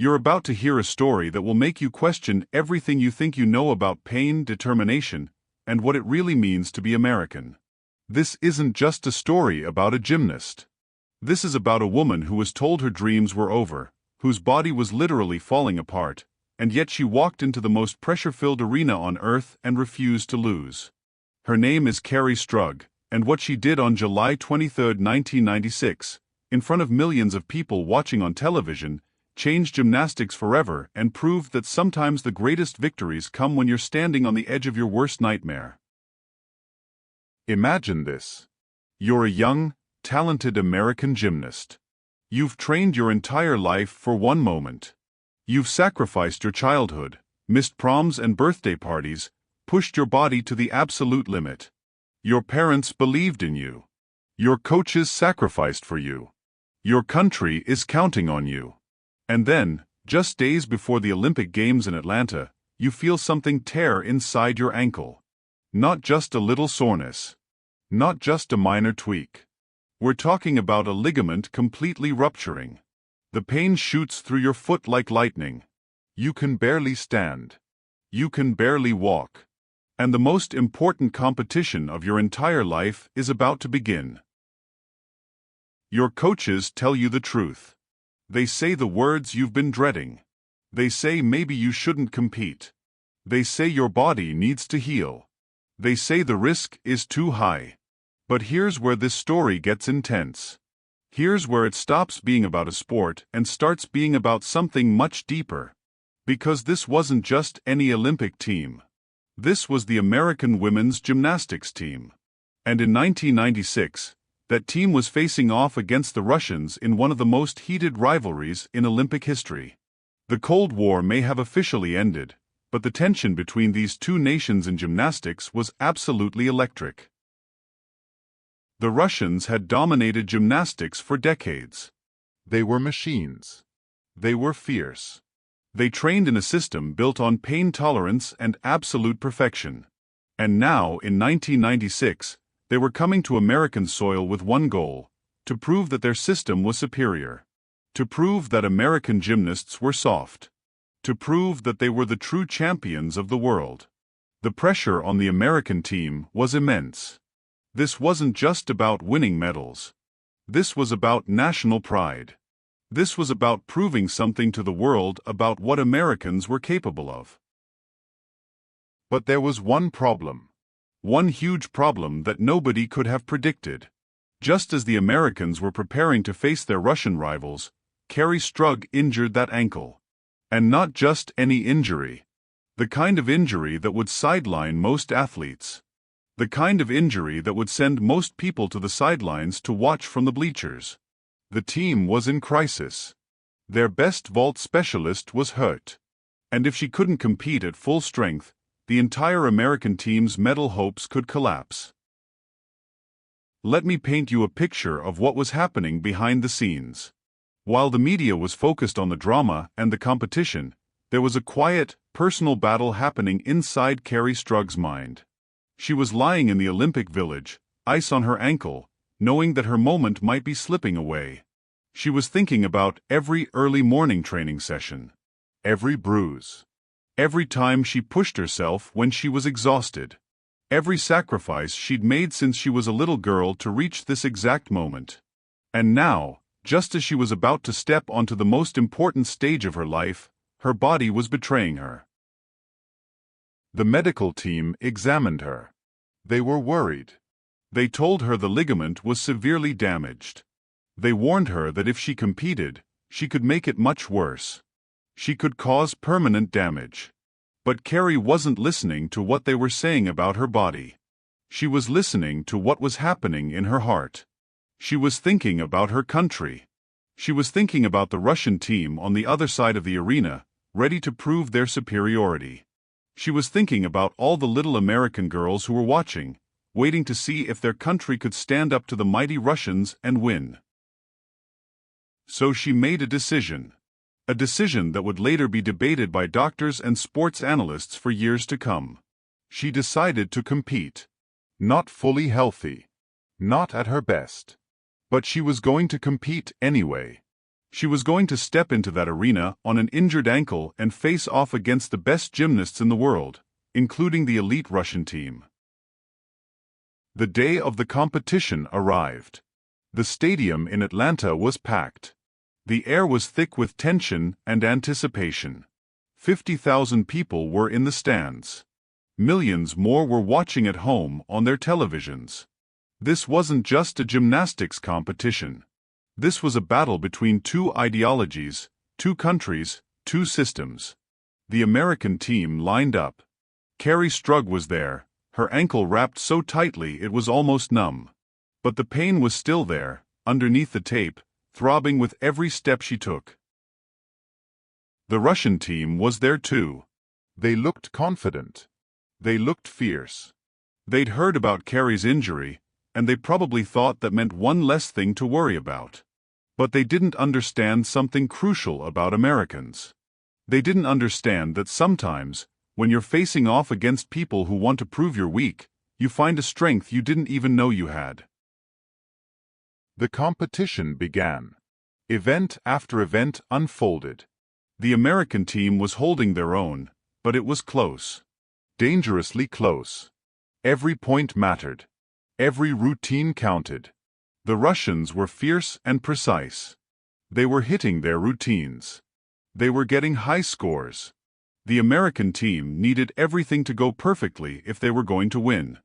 You're about to hear a story that will make you question everything you think you know about pain, determination, and what it really means to be American. This isn't just a story about a gymnast. This is about a woman who was told her dreams were over, whose body was literally falling apart, and yet she walked into the most pressure-filled arena on earth and refused to lose. Her name is Kerri Strug, and what she did on July 23, 1996, in front of millions of people watching on television, changed gymnastics forever and proved that sometimes the greatest victories come when you're standing on the edge of your worst nightmare. Imagine this. You're a young, talented American gymnast. You've trained your entire life for one moment. You've sacrificed your childhood, missed proms and birthday parties, pushed your body to the absolute limit. Your parents believed in you. Your coaches sacrificed for you. Your country is counting on you. And then, just days before the Olympic Games in Atlanta, you feel something tear inside your ankle. Not just a little soreness. Not just a minor tweak. We're talking about a ligament completely rupturing. The pain shoots through your foot like lightning. You can barely stand. You can barely walk. And the most important competition of your entire life is about to begin. Your coaches tell you the truth. They say the words you've been dreading. They say maybe you shouldn't compete. They say your body needs to heal. They say the risk is too high. But here's where this story gets intense. Here's where it stops being about a sport and starts being about something much deeper. Because this wasn't just any Olympic team. This was the American women's gymnastics team. And in 1996, that team was facing off against the Russians in one of the most heated rivalries in Olympic history. The Cold War may have officially ended, but the tension between these two nations in gymnastics was absolutely electric. The Russians had dominated gymnastics for decades. They were machines. They were fierce. They trained in a system built on pain tolerance and absolute perfection. And now, in 1996, they were coming to American soil with one goal: to prove that their system was superior. To prove that American gymnasts were soft. To prove that they were the true champions of the world. The pressure on the American team was immense. This wasn't just about winning medals. This was about national pride. This was about proving something to the world about what Americans were capable of. But there was one problem. One huge problem that nobody could have predicted. Just as the Americans were preparing to face their Russian rivals, Kerri Strug injured that ankle. And not just any injury. The kind of injury that would sideline most athletes. The kind of injury that would send most people to the sidelines to watch from the bleachers. The team was in crisis. Their best vault specialist was hurt. And if she couldn't compete at full strength, the entire American team's medal hopes could collapse. Let me paint you a picture of what was happening behind the scenes. While the media was focused on the drama and the competition, there was a quiet, personal battle happening inside Kerri Strug's mind. She was lying in the Olympic Village, ice on her ankle, knowing that her moment might be slipping away. She was thinking about every early morning training session. Every bruise. Every time she pushed herself when she was exhausted. Every sacrifice she'd made since she was a little girl to reach this exact moment. And now, just as she was about to step onto the most important stage of her life, her body was betraying her. The medical team examined her. They were worried. They told her the ligament was severely damaged. They warned her that if she competed, she could make it much worse. She could cause permanent damage. But Kerri wasn't listening to what they were saying about her body. She was listening to what was happening in her heart. She was thinking about her country. She was thinking about the Russian team on the other side of the arena, ready to prove their superiority. She was thinking about all the little American girls who were watching, waiting to see if their country could stand up to the mighty Russians and win. So she made a decision. A decision that would later be debated by doctors and sports analysts for years to come. She decided to compete. Not fully healthy. Not at her best. But she was going to compete anyway. She was going to step into that arena on an injured ankle and face off against the best gymnasts in the world, including the elite Russian team. The day of the competition arrived. The stadium in Atlanta was packed. The air was thick with tension and anticipation. 50,000 people were in the stands. Millions more were watching at home on their televisions. This wasn't just a gymnastics competition. This was a battle between two ideologies, two countries, two systems. The American team lined up. Kerri Strug was there, her ankle wrapped so tightly it was almost numb. But the pain was still there, underneath the tape, throbbing with every step she took. The Russian team was there too. They looked confident. They looked fierce. They'd heard about Kerri's injury, and they probably thought that meant one less thing to worry about. But they didn't understand something crucial about Americans. They didn't understand that sometimes, when you're facing off against people who want to prove you're weak, you find a strength you didn't even know you had. The competition began. Event after event unfolded. The American team was holding their own, but it was close. Dangerously close. Every point mattered. Every routine counted. The Russians were fierce and precise. They were hitting their routines. They were getting high scores. The American team needed everything to go perfectly if they were going to win.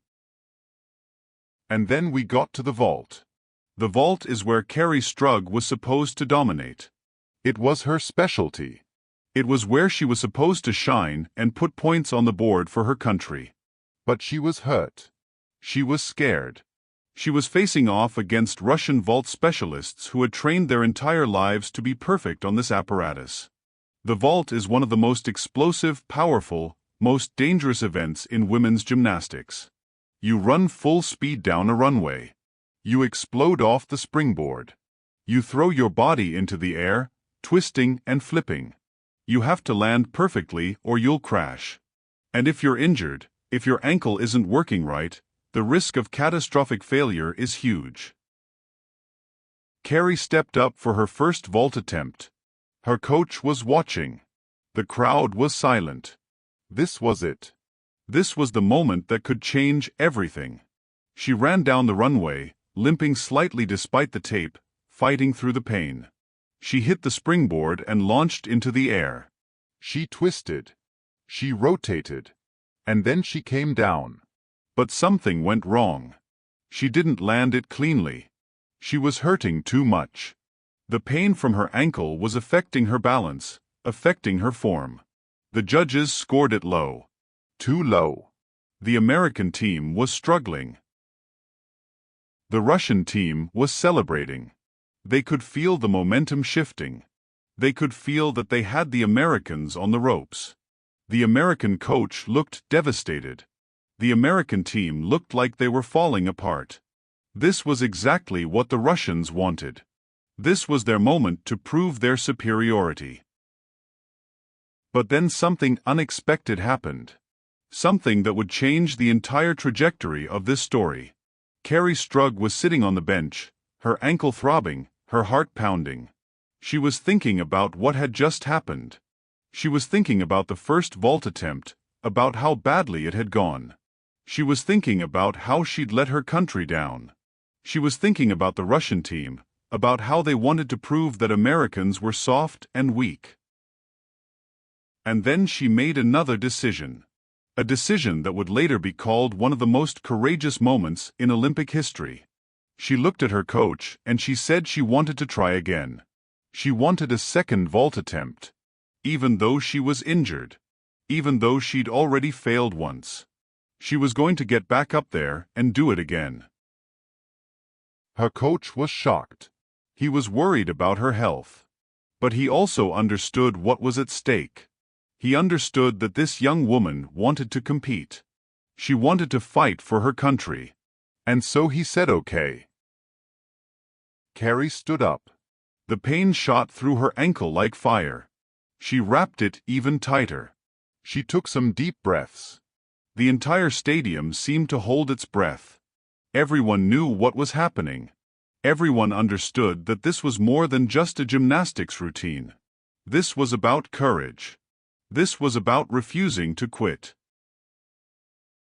And then we got to the vault. The vault is where Kerri Strug was supposed to dominate. It was her specialty. It was where she was supposed to shine and put points on the board for her country. But she was hurt. She was scared. She was facing off against Russian vault specialists who had trained their entire lives to be perfect on this apparatus. The vault is one of the most explosive, powerful, most dangerous events in women's gymnastics. You run full speed down a runway. You explode off the springboard. You throw your body into the air, twisting and flipping. You have to land perfectly or you'll crash. And if you're injured, if your ankle isn't working right, the risk of catastrophic failure is huge. Kerri stepped up for her first vault attempt. Her coach was watching. The crowd was silent. This was it. This was the moment that could change everything. She ran down the runway, limping slightly despite the tape, fighting through the pain. She hit the springboard and launched into the air. She twisted. She rotated. And then she came down. But something went wrong. She didn't land it cleanly. She was hurting too much. The pain from her ankle was affecting her balance, affecting her form. The judges scored it low. Too low. The American team was struggling. The Russian team was celebrating. They could feel the momentum shifting. They could feel that they had the Americans on the ropes. The American coach looked devastated. The American team looked like they were falling apart. This was exactly what the Russians wanted. This was their moment to prove their superiority. But then something unexpected happened. Something that would change the entire trajectory of this story. Kerri Strug was sitting on the bench, her ankle throbbing, her heart pounding. She was thinking about what had just happened. She was thinking about the first vault attempt, about how badly it had gone. She was thinking about how she'd let her country down. She was thinking about the Russian team, about how they wanted to prove that Americans were soft and weak. And then she made another decision. A decision that would later be called one of the most courageous moments in Olympic history. She looked at her coach and she said she wanted to try again. She wanted a second vault attempt. Even though she was injured. Even though she'd already failed once. She was going to get back up there and do it again. Her coach was shocked. He was worried about her health. But he also understood what was at stake. He understood that this young woman wanted to compete. She wanted to fight for her country. And so he said okay. Kerri stood up. The pain shot through her ankle like fire. She wrapped it even tighter. She took some deep breaths. The entire stadium seemed to hold its breath. Everyone knew what was happening. Everyone understood that this was more than just a gymnastics routine. This was about courage. This was about refusing to quit.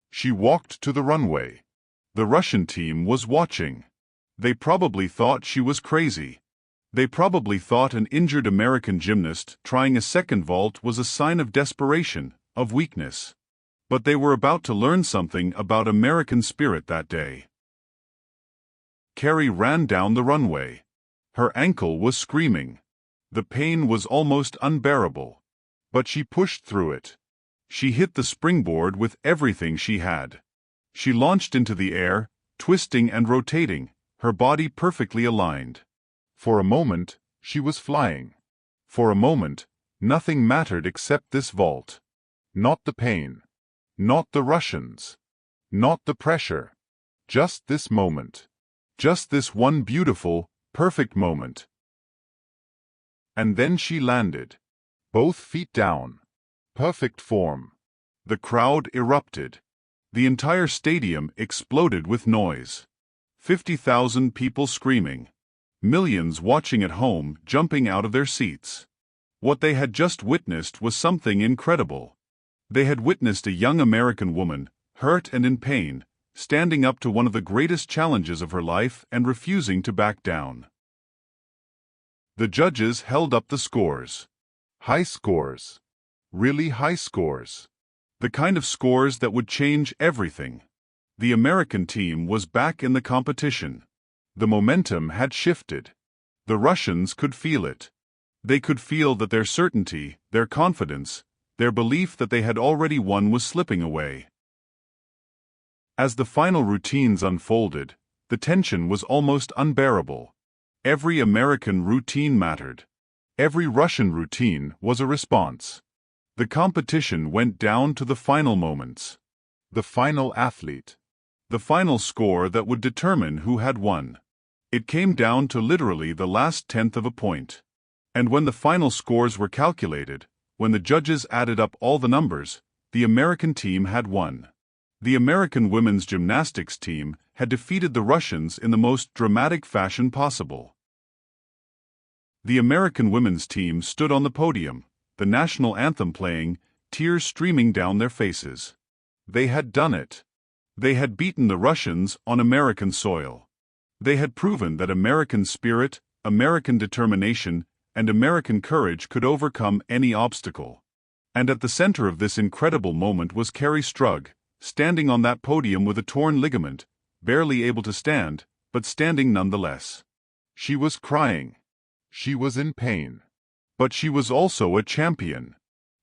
She walked to the runway. The Russian team was watching. They probably thought she was crazy. They probably thought an injured American gymnast trying a second vault was a sign of desperation, of weakness. But they were about to learn something about American spirit that day. Carrie ran down the runway. Her ankle was screaming. The pain was almost unbearable. But she pushed through it. She hit the springboard with everything she had. She launched into the air, twisting and rotating, her body perfectly aligned. For a moment, she was flying. For a moment, nothing mattered except this vault. Not the pain. Not the Russians. Not the pressure. Just this moment. Just this one beautiful, perfect moment. And then she landed. Both feet down. Perfect form. The crowd erupted. The entire stadium exploded with noise. 50,000 people screaming. Millions watching at home, jumping out of their seats. What they had just witnessed was something incredible. They had witnessed a young American woman, hurt and in pain, standing up to one of the greatest challenges of her life and refusing to back down. The judges held up the scores. High scores. Really high scores. The kind of scores that would change everything. The American team was back in the competition. The momentum had shifted. The Russians could feel it. They could feel that their certainty, their confidence, their belief that they had already won was slipping away. As the final routines unfolded, the tension was almost unbearable. Every American routine mattered. Every Russian routine was a response. The competition went down to the final moments. The final athlete. The final score that would determine who had won. It came down to literally the last tenth of a point. And when the final scores were calculated, when the judges added up all the numbers, the American team had won. The American women's gymnastics team had defeated the Russians in the most dramatic fashion possible. The American women's team stood on the podium, the national anthem playing, tears streaming down their faces. They had done it. They had beaten the Russians on American soil. They had proven that American spirit, American determination, and American courage could overcome any obstacle. And at the center of this incredible moment was Kerri Strug, standing on that podium with a torn ligament, barely able to stand, but standing nonetheless. She was crying. She was in pain. But she was also a champion.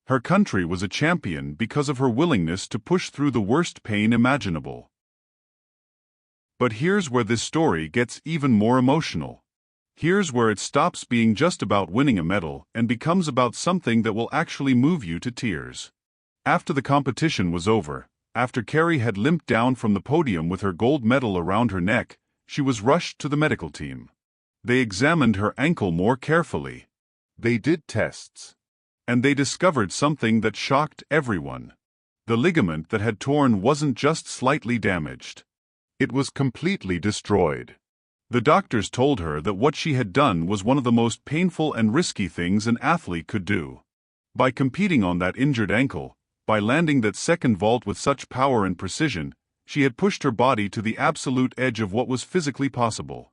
Her country was a champion because of her willingness to push through the worst pain imaginable. But here's where this story gets even more emotional. Here's where it stops being just about winning a medal and becomes about something that will actually move you to tears. After the competition was over, after Kerri had limped down from the podium with her gold medal around her neck, she was rushed to the medical team. They examined her ankle more carefully. They did tests. And they discovered something that shocked everyone. The ligament that had torn wasn't just slightly damaged. It was completely destroyed. The doctors told her that what she had done was one of the most painful and risky things an athlete could do. By competing on that injured ankle, by landing that second vault with such power and precision, she had pushed her body to the absolute edge of what was physically possible.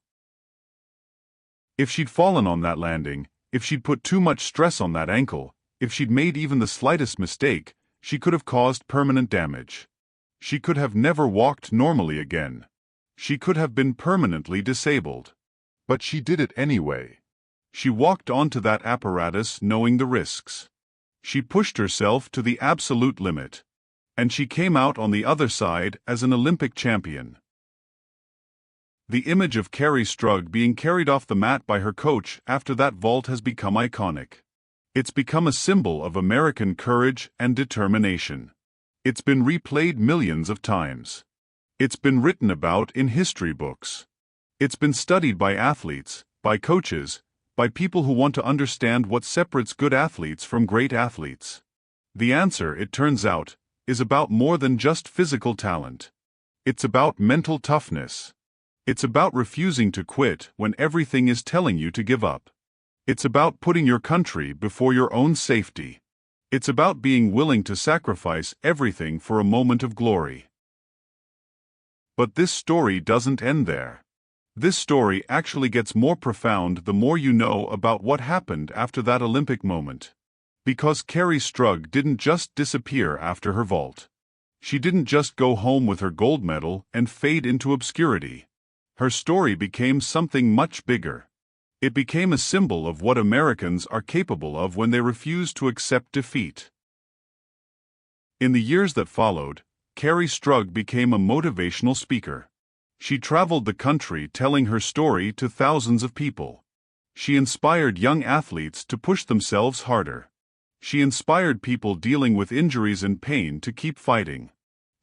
If she'd fallen on that landing, if she'd put too much stress on that ankle, if she'd made even the slightest mistake, she could have caused permanent damage. She could have never walked normally again. She could have been permanently disabled. But she did it anyway. She walked onto that apparatus knowing the risks. She pushed herself to the absolute limit. And she came out on the other side as an Olympic champion. The image of Kerri Strug being carried off the mat by her coach after that vault has become iconic. It's become a symbol of American courage and determination. It's been replayed millions of times. It's been written about in history books. It's been studied by athletes, by coaches, by people who want to understand what separates good athletes from great athletes. The answer, it turns out, is about more than just physical talent. It's about mental toughness. It's about refusing to quit when everything is telling you to give up. It's about putting your country before your own safety. It's about being willing to sacrifice everything for a moment of glory. But this story doesn't end there. This story actually gets more profound the more you know about what happened after that Olympic moment. Because Kerri Strug didn't just disappear after her vault. She didn't just go home with her gold medal and fade into obscurity. Her story became something much bigger. It became a symbol of what Americans are capable of when they refuse to accept defeat. In the years that followed, Kerri Strug became a motivational speaker. She traveled the country telling her story to thousands of people. She inspired young athletes to push themselves harder. She inspired people dealing with injuries and pain to keep fighting.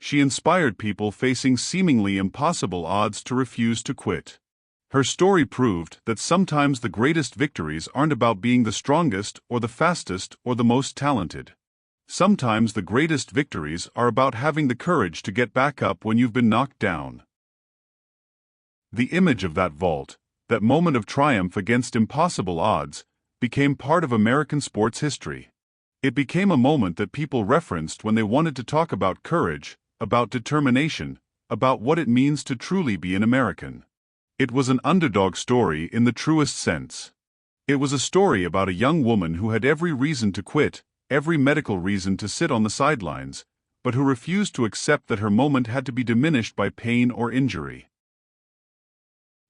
She inspired people facing seemingly impossible odds to refuse to quit. Her story proved that sometimes the greatest victories aren't about being the strongest or the fastest or the most talented. Sometimes the greatest victories are about having the courage to get back up when you've been knocked down. The image of that vault, that moment of triumph against impossible odds, became part of American sports history. It became a moment that people referenced when they wanted to talk about courage, about determination, about what it means to truly be an American. It was an underdog story in the truest sense. It was a story about a young woman who had every reason to quit, every medical reason to sit on the sidelines, but who refused to accept that her moment had to be diminished by pain or injury.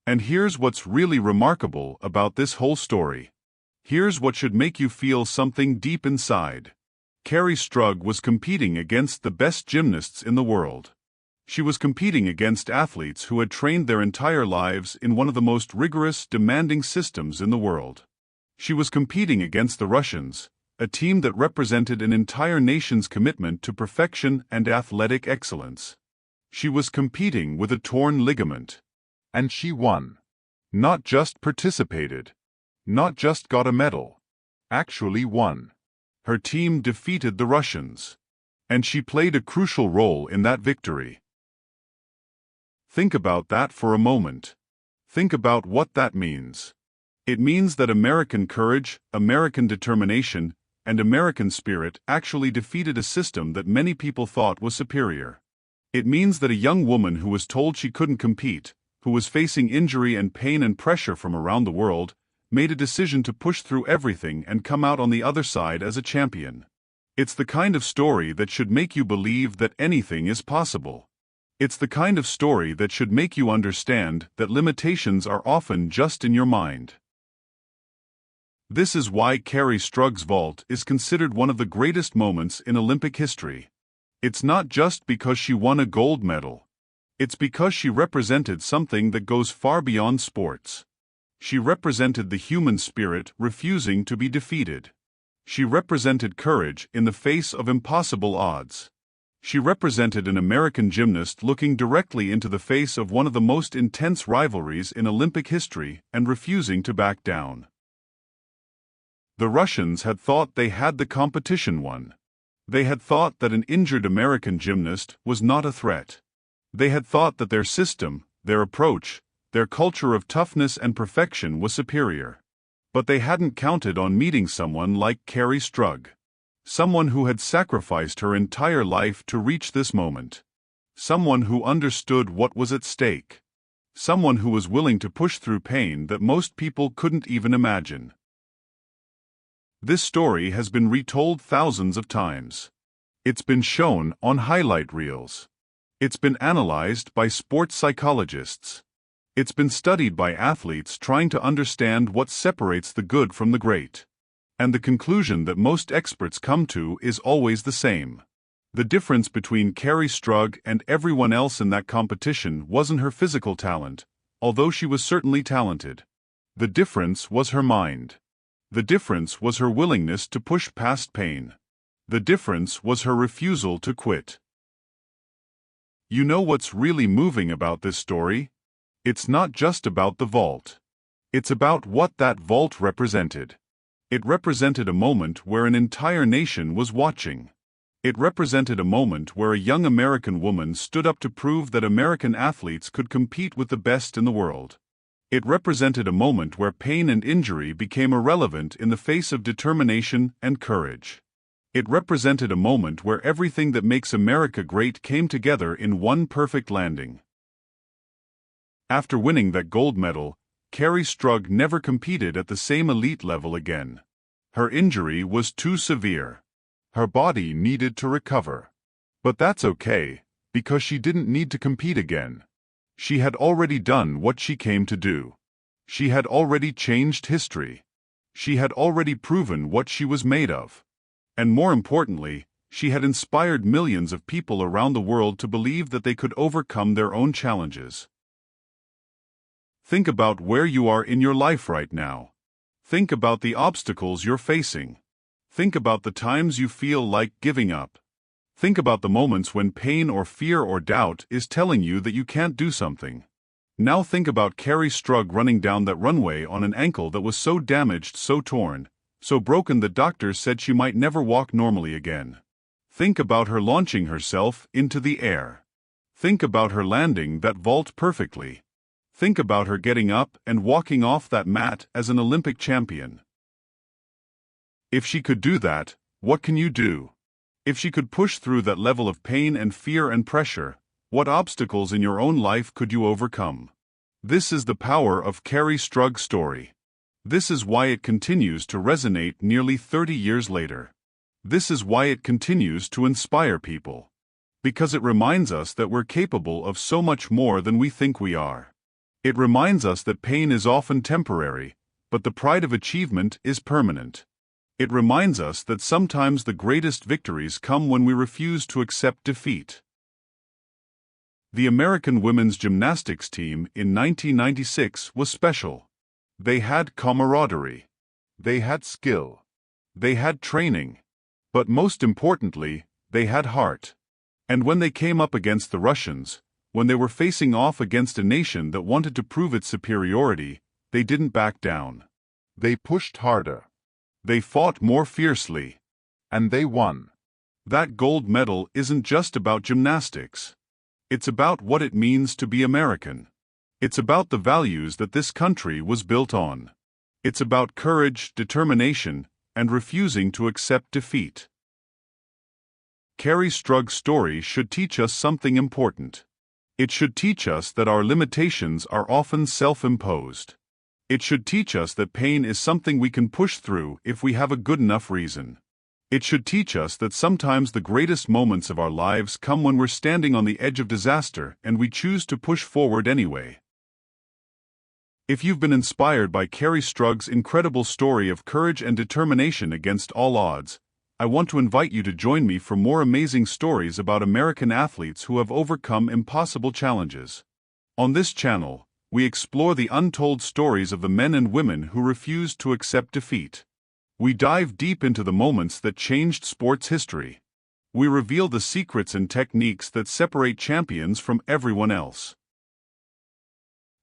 And here's what's really remarkable about this whole story. Here's what should make you feel something deep inside. Kerri Strug was competing against the best gymnasts in the world. She was competing against athletes who had trained their entire lives in one of the most rigorous, demanding systems in the world. She was competing against the Russians, a team that represented an entire nation's commitment to perfection and athletic excellence. She was competing with a torn ligament. And she won. Not just participated. Not just got a medal. Actually won. Her team defeated the Russians. And she played a crucial role in that victory. Think about that for a moment. Think about what that means. It means that American courage, American determination, and American spirit actually defeated a system that many people thought was superior. It means that a young woman who was told she couldn't compete, who was facing injury and pain and pressure from around the world, made a decision to push through everything and come out on the other side as a champion. It's the kind of story that should make you believe that anything is possible. It's the kind of story that should make you understand that limitations are often just in your mind. This is why Kerri Strug's vault is considered one of the greatest moments in Olympic history. It's not just because she won a gold medal. It's because she represented something that goes far beyond sports. She represented the human spirit refusing to be defeated. She represented courage in the face of impossible odds. She represented an American gymnast looking directly into the face of one of the most intense rivalries in Olympic history and refusing to back down. The Russians had thought they had the competition won. They had thought that an injured American gymnast was not a threat. They had thought that their system, their approach, their culture of toughness and perfection was superior. But they hadn't counted on meeting someone like Kerri Strug. Someone who had sacrificed her entire life to reach this moment. Someone who understood what was at stake. Someone who was willing to push through pain that most people couldn't even imagine. This story has been retold thousands of times. It's been shown on highlight reels. It's been analyzed by sports psychologists. It's been studied by athletes trying to understand what separates the good from the great. And the conclusion that most experts come to is always the same. The difference between Kerri Strug and everyone else in that competition wasn't her physical talent, although she was certainly talented. The difference was her mind. The difference was her willingness to push past pain. The difference was her refusal to quit. You know what's really moving about this story? It's not just about the vault. It's about what that vault represented. It represented a moment where an entire nation was watching. It represented a moment where a young American woman stood up to prove that American athletes could compete with the best in the world. It represented a moment where pain and injury became irrelevant in the face of determination and courage. It represented a moment where everything that makes America great came together in one perfect landing. After winning that gold medal, Kerri Strug never competed at the same elite level again. Her injury was too severe. Her body needed to recover. But that's okay, because she didn't need to compete again. She had already done what she came to do. She had already changed history. She had already proven what she was made of. And more importantly, she had inspired millions of people around the world to believe that they could overcome their own challenges. Think about where you are in your life right now. Think about the obstacles you're facing. Think about the times you feel like giving up. Think about the moments when pain or fear or doubt is telling you that you can't do something. Now think about Kerri Strug running down that runway on an ankle that was so damaged, so torn, so broken that doctors said she might never walk normally again. Think about her launching herself into the air. Think about her landing that vault perfectly. Think about her getting up and walking off that mat as an Olympic champion. If she could do that, what can you do? If she could push through that level of pain and fear and pressure, what obstacles in your own life could you overcome? This is the power of Kerri Strug's story. This is why it continues to resonate nearly 30 years later. This is why it continues to inspire people. Because it reminds us that we're capable of so much more than we think we are. It reminds us that pain is often temporary, but the pride of achievement is permanent. It reminds us that sometimes the greatest victories come when we refuse to accept defeat. The American women's gymnastics team in 1996 was special. They had camaraderie. They had skill. They had training. But most importantly, they had heart. And when they came up against the Russians, when they were facing off against a nation that wanted to prove its superiority, they didn't back down. They pushed harder. They fought more fiercely. And they won. That gold medal isn't just about gymnastics. It's about what it means to be American. It's about the values that this country was built on. It's about courage, determination, and refusing to accept defeat. Kerri Strug's story should teach us something important. It should teach us that our limitations are often self-imposed. It should teach us that pain is something we can push through if we have a good enough reason. It should teach us that sometimes the greatest moments of our lives come when we're standing on the edge of disaster and we choose to push forward anyway. If you've been inspired by Kerri Strug's incredible story of courage and determination against all odds, I want to invite you to join me for more amazing stories about American athletes who have overcome impossible challenges. On this channel, we explore the untold stories of the men and women who refused to accept defeat. We dive deep into the moments that changed sports history. We reveal the secrets and techniques that separate champions from everyone else.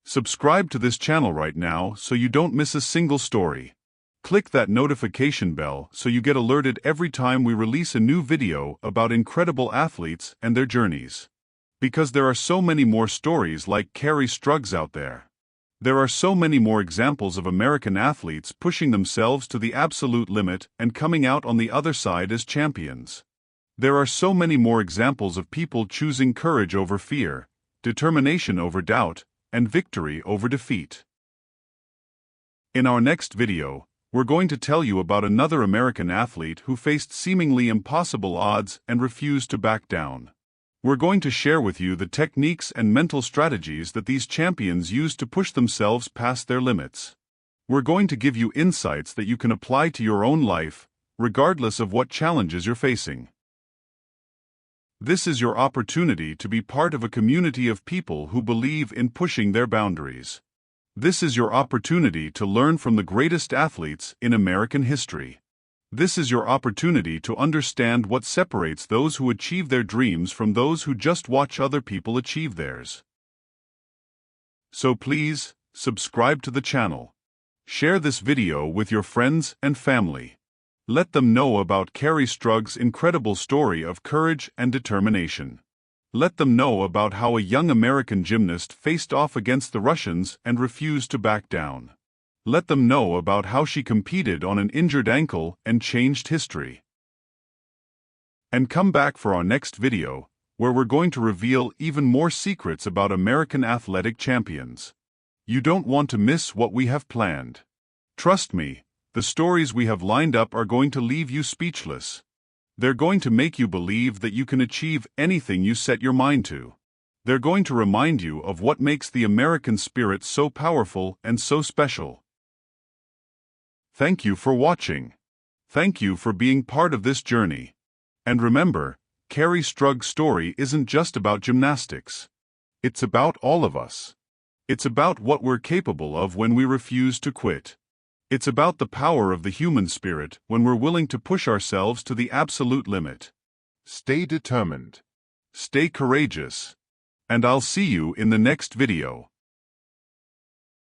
Subscribe to this channel right now so you don't miss a single story. Click that notification bell so you get alerted every time we release a new video about incredible athletes and their journeys. Because there are so many more stories like Kerri Strug's out there. There are so many more examples of American athletes pushing themselves to the absolute limit and coming out on the other side as champions. There are so many more examples of people choosing courage over fear, determination over doubt, and victory over defeat. In our next video, we're going to tell you about another American athlete who faced seemingly impossible odds and refused to back down. We're going to share with you the techniques and mental strategies that these champions used to push themselves past their limits. We're going to give you insights that you can apply to your own life, regardless of what challenges you're facing. This is your opportunity to be part of a community of people who believe in pushing their boundaries. This is your opportunity to learn from the greatest athletes in American history. This is your opportunity to understand what separates those who achieve their dreams from those who just watch other people achieve theirs. So please, subscribe to the channel. Share this video with your friends and family. Let them know about Kerri Strug's incredible story of courage and determination. Let them know about how a young American gymnast faced off against the Russians and refused to back down. Let them know about how she competed on an injured ankle and changed history. And come back for our next video, where we're going to reveal even more secrets about American athletic champions. You don't want to miss what we have planned. Trust me, the stories we have lined up are going to leave you speechless. They're going to make you believe that you can achieve anything you set your mind to. They're going to remind you of what makes the American spirit so powerful and so special. Thank you for watching. Thank you for being part of this journey. And remember, Kerri Strug's story isn't just about gymnastics. It's about all of us. It's about what we're capable of when we refuse to quit. It's about the power of the human spirit when we're willing to push ourselves to the absolute limit. Stay determined. Stay courageous. And I'll see you in the next video.